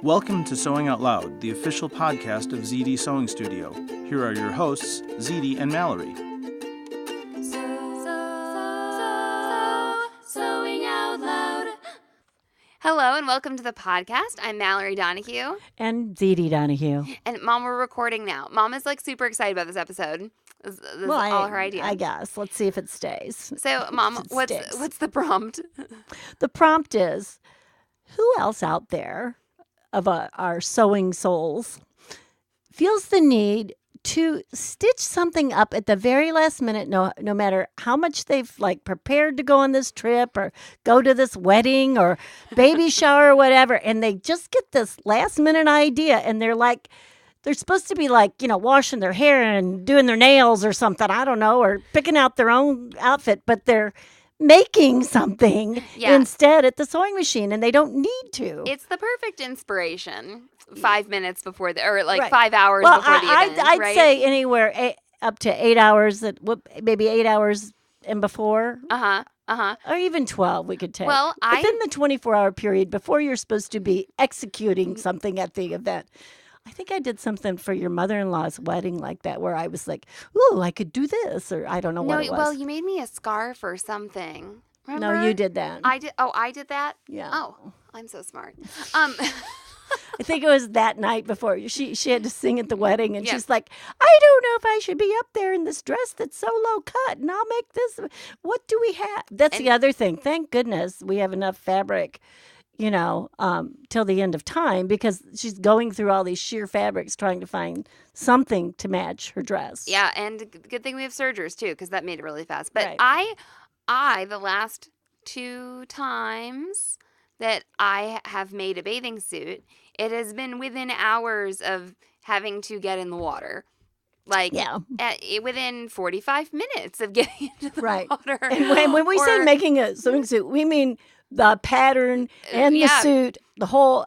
Welcome to Sewing Out Loud, the official podcast of Zede Sewing Studio. Here are your hosts, Zede and Mallory. Sewing Out Loud. Hello and welcome to the podcast. I'm Mallory Donahue. And Zede Donahue. And Mom, we're recording now. Mom is like super excited about this episode. This is all her idea. I guess. Let's see if it stays. So, Mom, what's the prompt? The prompt is, who else out there of our sewing souls feels the need to stitch something up at the very last minute, no matter how much they've prepared to go on this trip or go to this wedding or baby shower or whatever, and they just get this last minute idea, and they're supposed to be washing their hair and doing their nails or something, I don't know, or picking out their own outfit, but they're making something instead at the sewing machine, and they don't need to. It's the perfect inspiration 5 minutes before 5 hours before the event. I'd say anywhere up to 8 hours, maybe 8 hours and before. Or even 12 we could take. Well, within the 24-hour period before you're supposed to be executing something at the event. I think I did something for your mother-in-law's wedding like that, where I was like, ooh, I could do this, or I don't know what it was. Well, you made me a scarf or something. Remember? No, you did that. I did. Oh, I did that? Yeah. Oh, I'm so smart. I think it was that night before she had to sing at the wedding, and she's like, I don't know if I should be up there in this dress that's so low cut, and I'll make this. What do we have? That's the other thing. Thank goodness we have enough fabric, till the end of time, because she's going through all these sheer fabrics trying to find something to match her dress. Yeah, and good thing we have sergers too, because that made it really fast. But right. I the last 2 times that I have made a bathing suit, it has been within hours of having to get in the water. Within 45 minutes of getting into the water. And when we say making a sewing suit, we mean the pattern and the suit, the whole,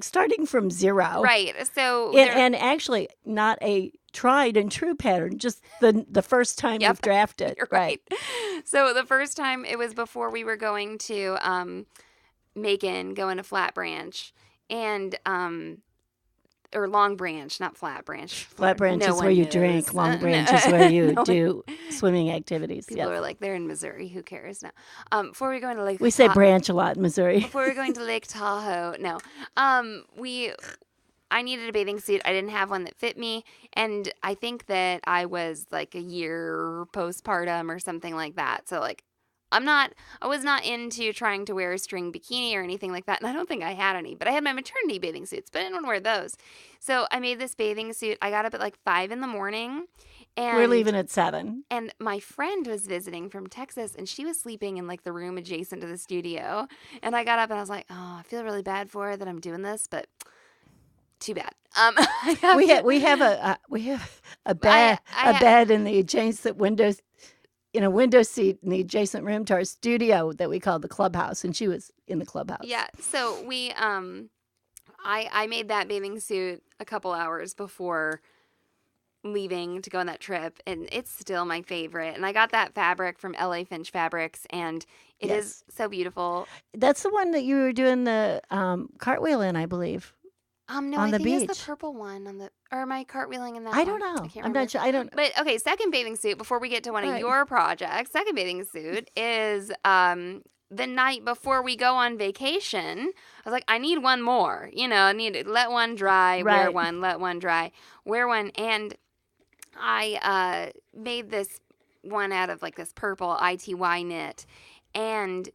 starting from zero. Right. So and actually not a tried and true pattern, just the first time you've drafted. You're right. So the first time, it was before we were going to Macon, going to Flat Branch, and or Long Branch, not Flat Branch. Flat Branch is where you drink. Long Branch is where you do swimming activities. People are like, they're in Missouri. Who cares now? Before we go into Lake, we say Branch a lot in Missouri. Before we're going to Lake Tahoe, no. I needed a bathing suit. I didn't have one that fit me, and I think that I was a year postpartum or something like that. So I was not into trying to wear a string bikini or anything like that, and I don't think I had any, but I had my maternity bathing suits, but I didn't want to wear those. So I made this bathing suit. I got up at 5 in the morning. And we're leaving at 7. And my friend was visiting from Texas, and she was sleeping in the room adjacent to the studio. And I got up and I was like, oh, I feel really bad for her that I'm doing this, but too bad. We have a bed in the adjacent windows, in a window seat in the adjacent room to our studio that we call the clubhouse, and she was in the clubhouse. Yeah, so we, I made that bathing suit a couple hours before leaving to go on that trip, and it's still my favorite. And I got that fabric from LA Finch Fabrics, and it is so beautiful. That's the one that you were doing the cartwheel in, I believe. No, on I the think beach. it's the purple one or am I cartwheeling in that I don't one? know. I can't I'm not sure. I don't. But okay, second bathing suit before we get to one of your projects. Second bathing suit is the night before we go on vacation. I was like, I need one more. I need to let one dry, wear one, let one dry, wear one, and I made this one out of this purple ITY knit, and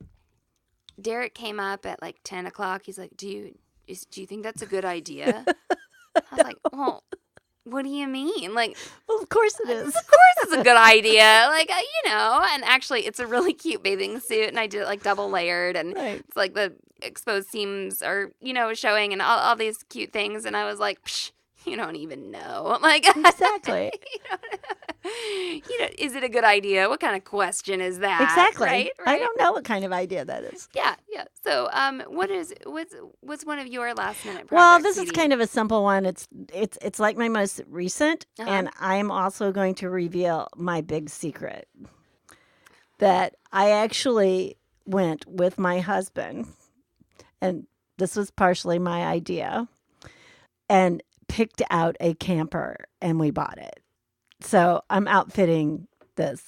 Derek came up at 10 o'clock. He's like, Do you think that's a good idea? I was like, well, what do you mean? Well, of course it is. Of course it's a good idea. And actually it's a really cute bathing suit, and I did it double layered, and it's the exposed seams are, showing, and all these cute things. And I was like, psh, you don't even know. Exactly. Is it a good idea? What kind of question is that? Exactly. Right? I don't know what kind of idea that is. Yeah. So, what's one of your last minute projects? Well, this is kind of a simple one. It's like my most recent, and I'm also going to reveal my big secret that I actually went with my husband, and this was partially my idea. and picked out a camper and we bought it. So I'm outfitting this,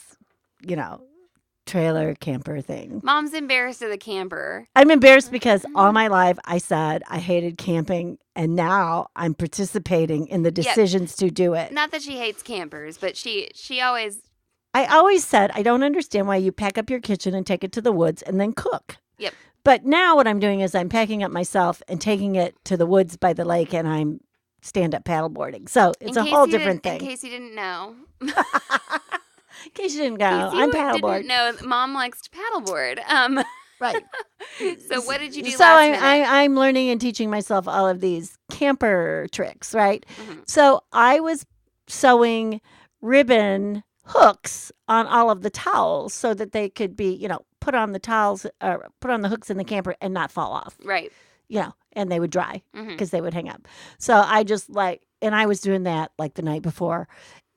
trailer camper thing. Mom's embarrassed of the camper. I'm embarrassed because all my life I said I hated camping, and now I'm participating in the decisions to do it. Not that she hates campers, but she always... I always said, I don't understand why you pack up your kitchen and take it to the woods and then cook. Yep. But now what I'm doing is I'm packing up myself and taking it to the woods by the lake, and I'm stand-up paddleboarding. So it's a whole different thing. In case you didn't know. In case you didn't go, I'm paddleboard. No, Mom likes to paddleboard. Right. So what did you do so last minute? I'm learning and teaching myself all of these camper tricks, right? Mm-hmm. So I was sewing ribbon hooks on all of the towels so that they could be, put on the towels, or put on the hooks in the camper and not fall off. Right. And they would dry because they would hang up. So I just and I was doing that like the night before.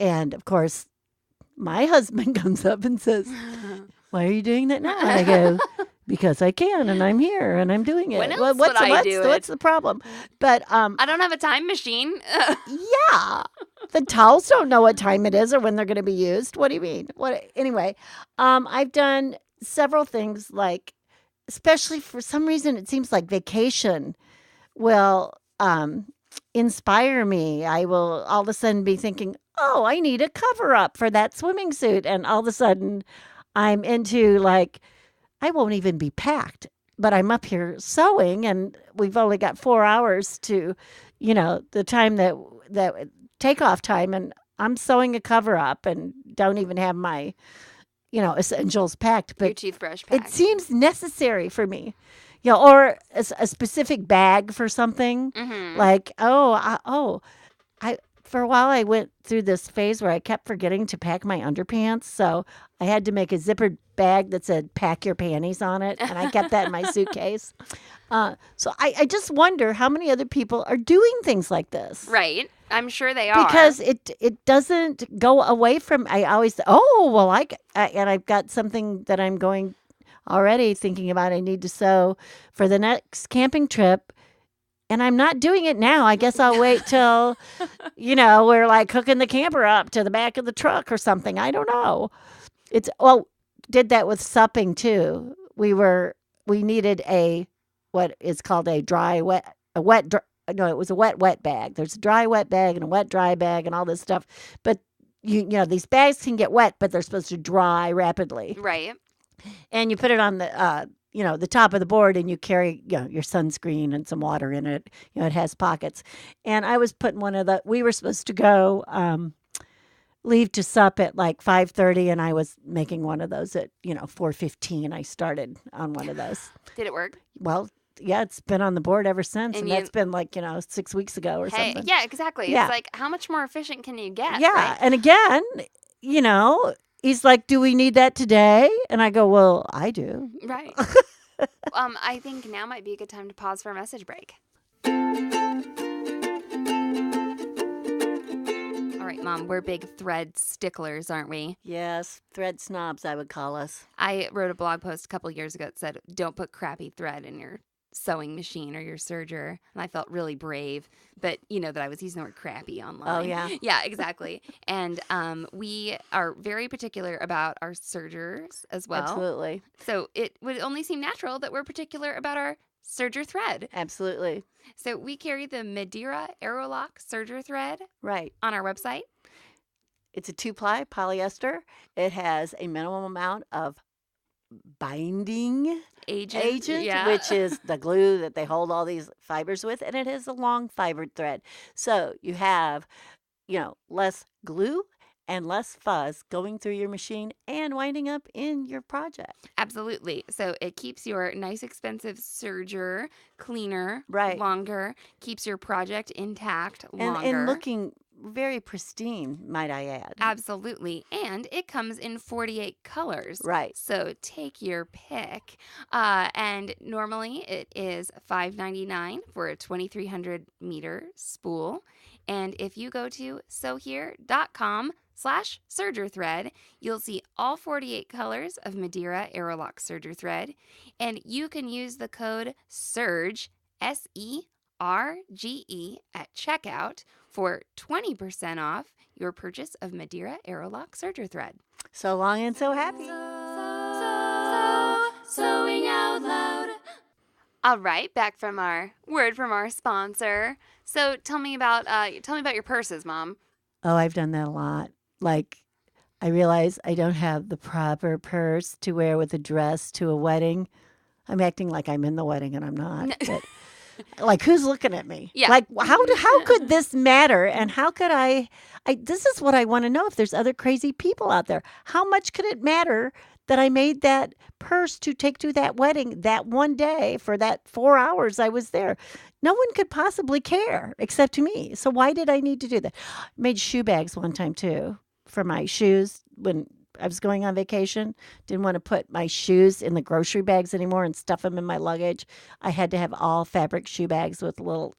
And of course, my husband comes up and says, why are you doing that now? And I go, because I can, and I'm here, and I'm doing it. When else would I do it? What's the problem? But I don't have a time machine. Yeah. The towels don't know what time it is or when they're going to be used. What do you mean? Anyway, I've done several things, like, especially for some reason, it seems like vacation will inspire me. I will all of a sudden be thinking, oh, I need a cover up for that swimming suit. And all of a sudden I'm into I won't even be packed, but I'm up here sewing, and we've only got 4 hours to, the time that takeoff time. And I'm sewing a cover up and don't even have my, essentials packed. But your toothbrush packed. It seems necessary for me. Or a specific bag for something. Mm-hmm. For a while I went through this phase where I kept forgetting to pack my underpants. So I had to make a zippered bag that said pack your panties on it. And I kept that in my suitcase. So I just wonder how many other people are doing things like this. Right. I'm sure they are. Because it doesn't go away from, I always, and I've got something that I'm going already thinking about. I need to sew for the next camping trip. And I'm not doing it now. I guess I'll wait till, we're hooking the camper up to the back of the truck or something. I don't know. Did that with supping too. We needed what is called it was a wet bag. There's a dry wet bag and a wet dry bag and all this stuff. But these bags can get wet, but they're supposed to dry rapidly. Right. And you put it on the the top of the board, and you carry, your sunscreen and some water in it. It has pockets. And I was putting we were supposed to go leave to sup at 5:30, and I was making one of those at, 4:15. I started on one of those. Did it work? Well, yeah, it's been on the board ever since. And that's been 6 weeks ago or something. Yeah, exactly. Yeah. It's how much more efficient can you get? Yeah. Right? And again, he's like, do we need that today? And I go, well, I do. Right. I think now might be a good time to pause for a message break. All right, Mom, we're big thread sticklers, aren't we? Yes, thread snobs, I would call us. I wrote a blog post a couple years ago that said, don't put crappy thread in your sewing machine or your serger. And I felt really brave, but that I was using the word crappy online. Oh, yeah. Yeah, exactly. And we are very particular about our sergers as well. Absolutely. So it would only seem natural that we're particular about our serger thread. Absolutely. So we carry the Madeira Aerolock serger thread on our website. It's a 2-ply polyester. It has a minimum amount of binding agent, which is the glue that they hold all these fibers with, and it has a long fibered thread. So you have, less glue and less fuzz going through your machine and winding up in your project. Absolutely. So it keeps your nice, expensive serger cleaner longer, keeps your project intact longer. And looking very pristine, might I add. Absolutely. And it comes in 48 colors. Right. So take your pick. And normally it is $5.99 for a 2,300 meter spool. And if you go to sewhere.com/serger thread, you'll see all 48 colors of Madeira Aerolock serger thread. And you can use the code SURGE, SERGE, RGE at checkout for 20% off your purchase of Madeira Aerolock Serger Thread. So long and so happy. Sewing out loud. All right, back from our word from our sponsor. So tell me about your purses, Mom. Oh, I've done that a lot. Like, I realize I don't have the proper purse to wear with a dress to a wedding. I'm acting like I'm in the wedding and I'm not. But, like, who's looking at me? Yeah. Like, how could this matter? And how could I this is what I want to know, if there's other crazy people out there. How much could it matter that I made that purse to take to that wedding that one day for that 4 hours I was there? No one could possibly care except me. So why did I need to do that? I made shoe bags one time too for my shoes when I was going on vacation. Didn't want to put my shoes in the grocery bags anymore and stuff them in my luggage. I had to have all fabric shoe bags with little,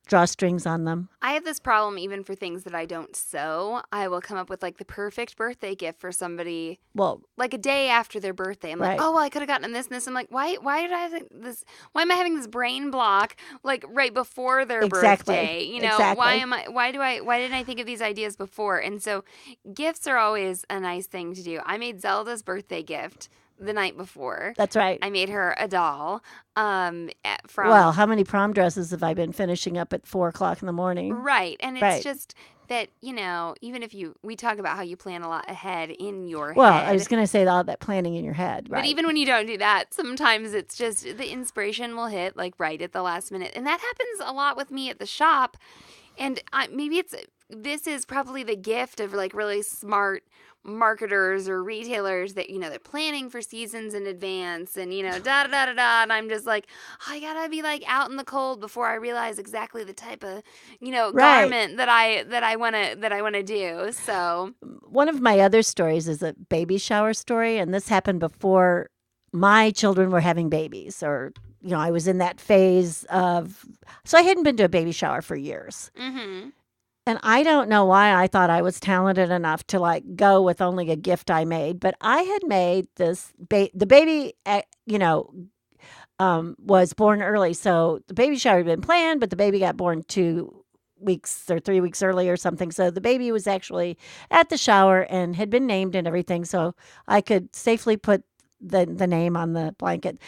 drawstrings on them. I have this problem even for things that I don't sew. I will come up with like the perfect birthday gift for somebody. Well, like a day after their birthday. I'm like, oh, well, I could have gotten this and this. I'm like, why did I think this? Why am I having this brain block like right before their birthday? Why didn't I think of these ideas before? And so gifts are always a nice thing to do. I made Zelda's birthday gift the night before. That's right. I made her a doll. Well, how many prom dresses have I been finishing up at 4:00 in the morning? Right. And it's just that, even if we talk about how you plan a lot ahead in your head. Well, I was going to say all that planning in your head. Right. But even when you don't do that, sometimes it's just the inspiration will hit like right at the last minute. And that happens a lot with me at the shop. And this is probably the gift of like really smart marketers or retailers that, they're planning for seasons in advance and, and I'm just like, I gotta be like out in the cold before I realize exactly the type of, garment that I want to do. So one of my other stories is a baby shower story. And this happened before my children were having babies, or, I was in that phase so I hadn't been to a baby shower for years. Mm-hmm. And I don't know why I thought I was talented enough to like go with only a gift I made, but I had made this. The baby, was born early, so the baby shower had been planned, but the baby got born 2 weeks or 3 weeks early or something. So the baby was actually at the shower and had been named and everything, so I could safely put the name on the blanket.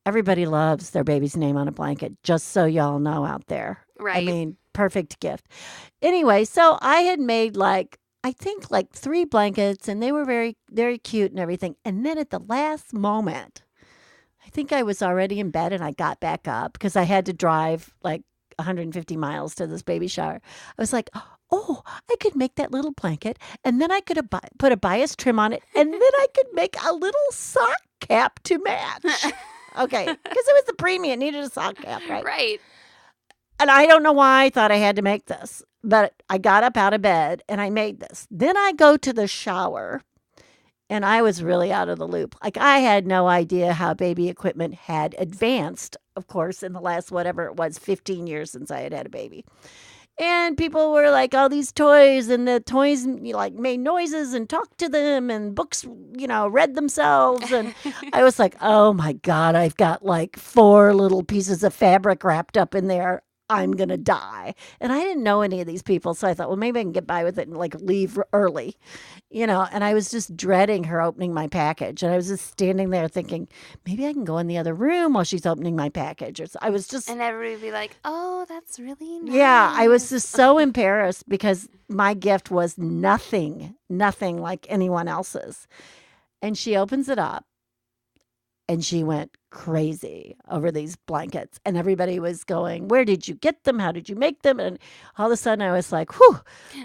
Everybody loves their baby's name on a blanket, just so y'all know out there. Right. I mean, perfect gift. Anyway, so I had made I think 3 blankets, and they were very, very cute and everything. And then at the last moment, I think I was already in bed and I got back up because I had to drive 150 miles to this baby shower. I was like, oh, I could make that little blanket, and then I could put a bias trim on it, and then I could make a little sock cap to match. Okay, because it was the premium, it needed a sock cap, right? Right. And I don't know why I thought I had to make this, but I got up out of bed and I made this. Then I go to the shower, and I was really out of the loop. I had no idea how baby equipment had advanced, of course, in the last, 15 years since I had a baby. And people were like, all these toys, and the toys made noises and talked to them, and books, read themselves. And I was like, oh my God, I've got 4 little pieces of fabric wrapped up in there. I'm going to die. And I didn't know any of these people. So I thought, well, maybe I can get by with it and leave early, and I was just dreading her opening my package. And I was just standing there thinking, maybe I can go in the other room while she's opening my package. I was just. And everybody would be like, oh, that's really nice. Yeah, I was just so embarrassed because my gift was nothing like anyone else's. And she opens it up. And she went crazy over these blankets. And everybody was going, where did you get them? How did you make them? And all of a sudden I was like, whew.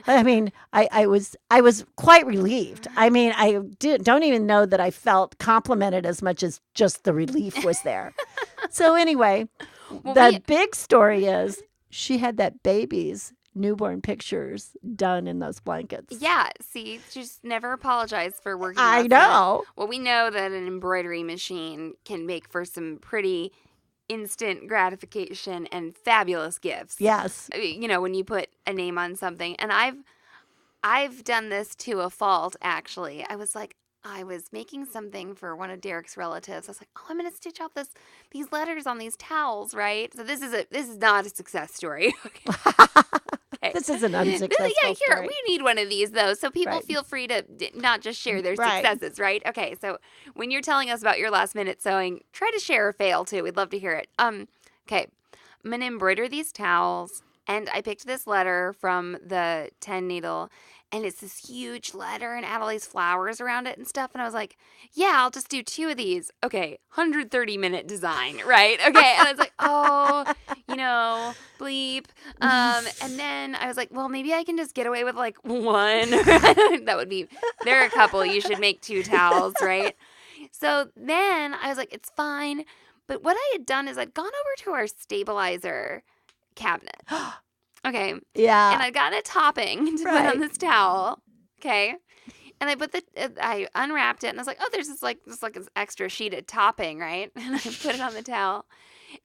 I mean, I was quite relieved. I mean, I don't even know that I felt complimented as much as just the relief was there. So anyway, the big story is she had that baby's newborn pictures done in those blankets. Yeah, see, just never apologize for working. I know. Well, we know that an embroidery machine can make for some pretty instant gratification and fabulous gifts. Yes. When you put a name on something. And I've done this to a fault, actually. I was like, I was making something for one of Derek's relatives. I was like, oh, I'm going to stitch out these letters on these towels, right? So this is not a success story. Okay. This is an unsuccessful here, story. we need one of these, though, so people feel free to not just share their successes, right? Okay, so when you're telling us about your last-minute sewing, try to share a fail, too. We'd love to hear it. Okay, I'm going to embroider these towels, and I picked this letter from the 10 needle, and it's this huge letter and add all these flowers around it and stuff. And I was like, yeah, I'll just do 2 of these. Okay, 130-minute design, right? Okay, and I was like, oh, bleep. And then I was like, well, maybe I can just get away with like 1. There are a couple. You should make 2 towels, right? So then I was like, it's fine. But what I had done is I'd gone over to our stabilizer cabinet. Okay. Yeah. And I'd gotten a topping to put on this towel. Okay. And I unwrapped it and I was like, oh, there's this extra sheet of topping, right? And I put it on the towel.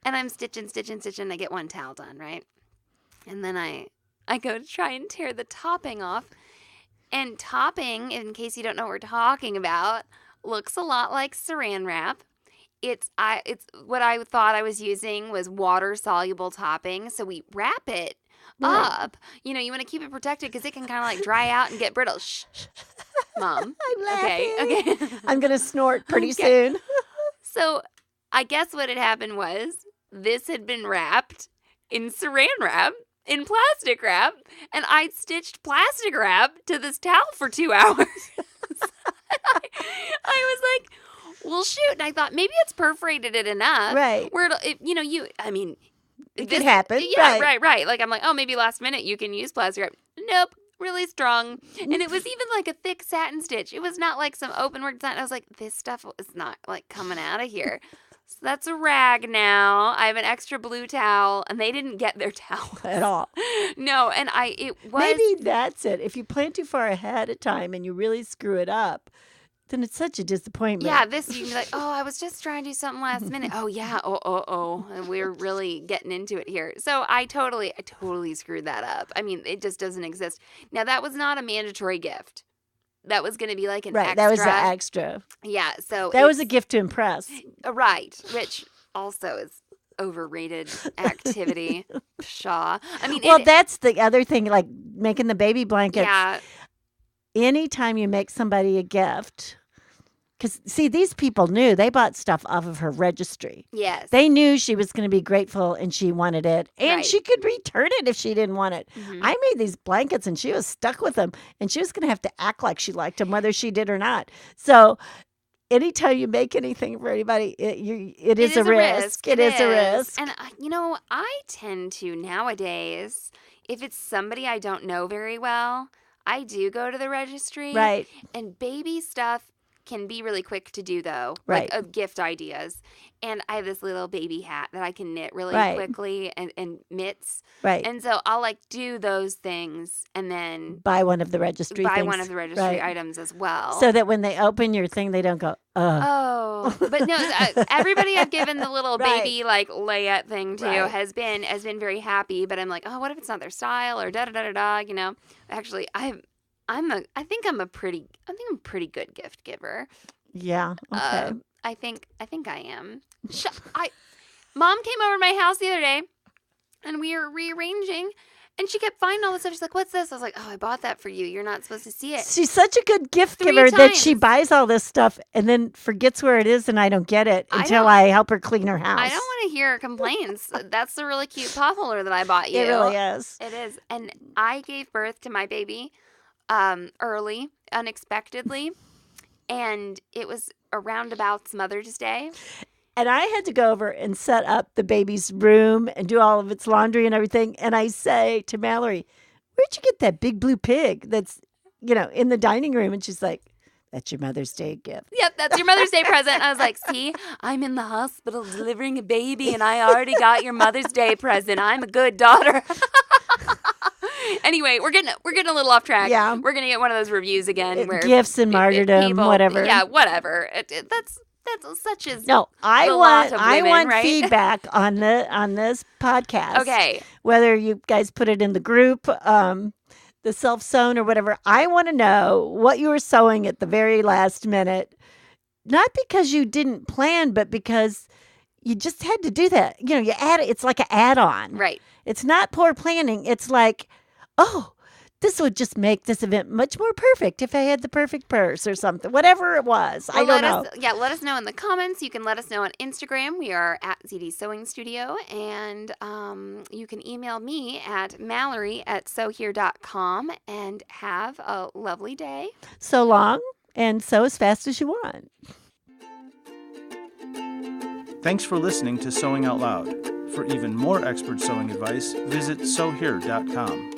And I'm stitching. I get 1 towel done, right? And then I go to try and tear the topping off. And topping, in case you don't know what we're talking about, looks a lot like saran wrap. It's what I thought I was using was water-soluble topping. So we wrap it up. You want to keep it protected because it can kind of like dry out and get brittle. Shh. Mom. I'm laughing. Okay. I'm going to snort pretty soon. So I guess what had happened was this had been wrapped in saran wrap, in plastic wrap, and I'd stitched plastic wrap to this towel for 2 hours. I was like, well, shoot. And I thought maybe it's perforated it enough. Right. Where it could happen. Yeah, right. Like, I'm like, oh, maybe last minute you can use plastic wrap. Nope, really strong. And it was even like a thick satin stitch. It was not like some open work satin. I was like, this stuff is not like coming out of here. So that's a rag now. I have an extra blue towel, and they didn't get their towel At all. No, and it was. Maybe that's it. If you plan too far ahead of time and you really screw it up, then it's such a disappointment. Yeah, you can be like, oh, I was just trying to do something last minute. Oh, yeah. Oh. And we're really getting into it here. So I totally screwed that up. I mean, it just doesn't exist. Now, that was not a mandatory gift. That was going to be like an extra. Right, that was the extra. Yeah, so. That was a gift to impress. Right, which also is overrated activity. Pshaw. I mean. Well, that's the other thing, like making the baby blankets. Yeah. Anytime you make somebody a gift. Because, see, these people knew. They bought stuff off of her registry. Yes. They knew she was going to be grateful and she wanted it. And she could return it if she didn't want it. Mm-hmm. I made these blankets and she was stuck with them. And she was going to have to act like she liked them, whether she did or not. So anytime you make anything for anybody, it is a risk. It is a risk. And, I tend to nowadays, if it's somebody I don't know very well, I do go to the registry. Right. And baby stuff can be really quick to do, though. Right. Like gift ideas. And I have this little baby hat that I can knit really quickly and mitts. Right. And so I'll do those things and then buy one of the registry items as well. So that when they open your thing, they don't go, oh. But no, everybody I've given the little baby layette thing to has been very happy. But I'm like, oh, what if it's not their style or da-da-da-da-da, Actually, I think I'm a pretty good gift giver. Yeah. Okay. I think I am. Mom came over to my house the other day, and we were rearranging, and she kept finding all this stuff. She's like, "What's this?" I was like, "Oh, I bought that for you. You're not supposed to see it." She's such a good gift giver that she buys all this stuff and then forgets where it is, and I don't get it until I help her clean her house. I don't want to hear complaints. That's the really cute pot holder that I bought you. It really is. It is. And I gave birth to my baby early, unexpectedly, and it was around about Mother's Day. And I had to go over and set up the baby's room and do all of its laundry and everything. And I say to Mallory, where'd you get that big blue pig that's, in the dining room? And she's like, that's your Mother's Day gift. Yep, that's your Mother's Day present. I was like, see, I'm in the hospital delivering a baby, and I already got your Mother's Day present. I'm a good daughter. Anyway, we're getting a little off track. Yeah. We're going to get one of those reviews again. Where gifts and martyrdom, whatever. Yeah, whatever. That's such as no. I want right? feedback on this podcast. Okay. Whether you guys put it in the group, the self-sewn or whatever. I want to know what you were sewing at the very last minute. Not because you didn't plan, but because you just had to do that. You add it. It's like an add-on. Right. It's not poor planning. It's like, oh, this would just make this event much more perfect if I had the perfect purse or something. Whatever it was. Well, I don't know. Let us know in the comments. You can let us know on Instagram. We are at Zede Sewing Studio. And you can email me at mallory@sewhere.com. And have a lovely day. So long and sew as fast as you want. Thanks for listening to Sewing Out Loud. For even more expert sewing advice, visit sewhere.com.